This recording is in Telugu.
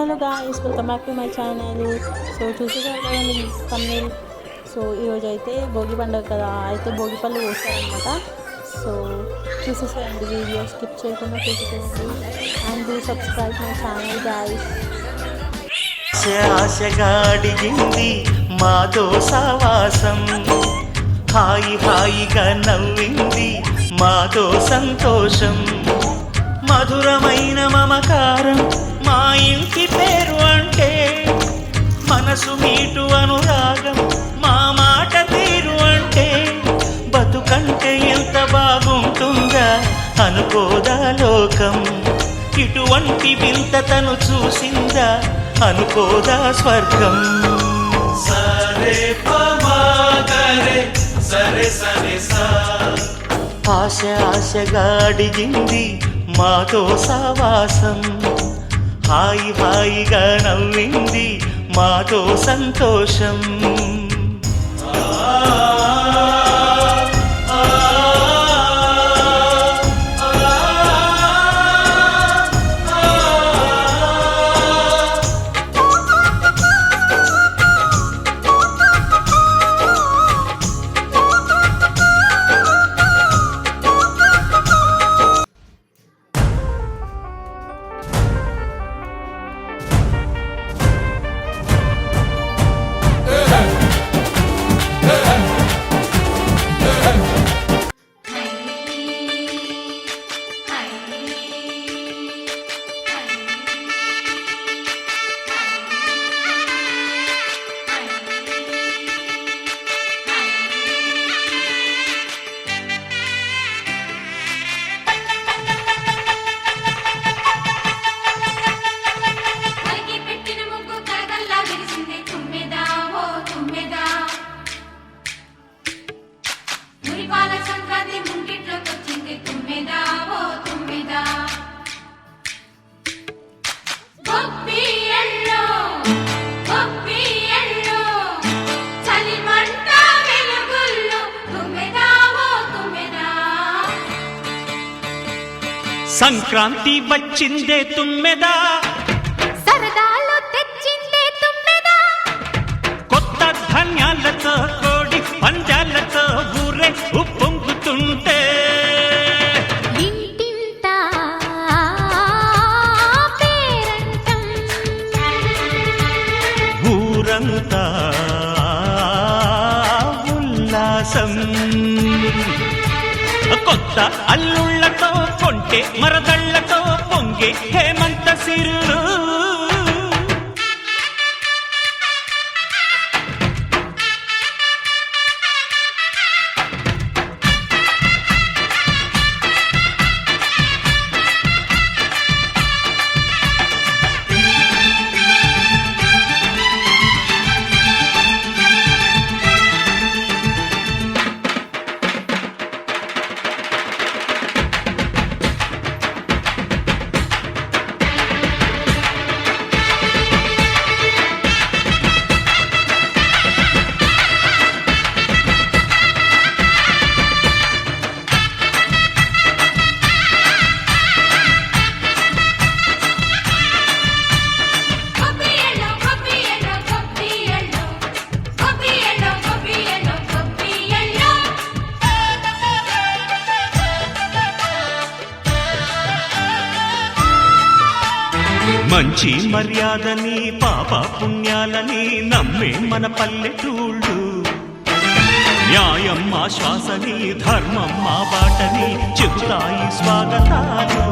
Hello guys, welcome back to my channel. So చూసేసారు కదండి తమిళ్. సో ఈరోజు అయితే భోగి పండుగ కదా, అయితే భోగి పళ్ళు పోస్తారనమాట. సో చూసేసేయండి, వీడియో స్కిప్ చేయకుండా చూసేసేయండి. And do subscribe my channel guys. ఆశగా అడిగింది మాతో సావాసం, హాయి హాయిగా నవ్వింది మాతో సంతోషం, మధురమైన మమకారం మా ఇంటి పేరు అంటే, మనసు మీటు అనురాగం మా మాట తీరు అంటే, బతుకంటే ఎంత బాగుంటుందా అనుకోదా లోకం, ఇటువంటి వింతతను చూసిందా అనుకోదా స్వర్గం. సరే పమాగరే సరే సరే సా, ఆశ ఆశగా అడిగింది మాతో సావాసం, హాయి హాయిగా నవ్వింది మాతో సంతోషం. సంక్రాంతి వచ్చిందే తుమ్మెదా, సరదాలు తెచ్చిందే తుమ్మెదా, కొత్త ధాన్యాలతో కోడి పందాలతో ఊరే ఉప్పొంగుతుంటే, ఇంటింటా పేరంటం, ఊరంతా ఉల్లాసం, కొత్త అల్లుళ్లతో కొంటే మరదళ్లతో పొంగే హేమంత సిరులు. మంచి మర్యాదని పాప పుణ్యాలని నమ్మే మన పల్లెటూళ్ళు, న్యాయం మా శ్వాసని ధర్మం మా బాటని చెబుతాయి స్వాగతాలు.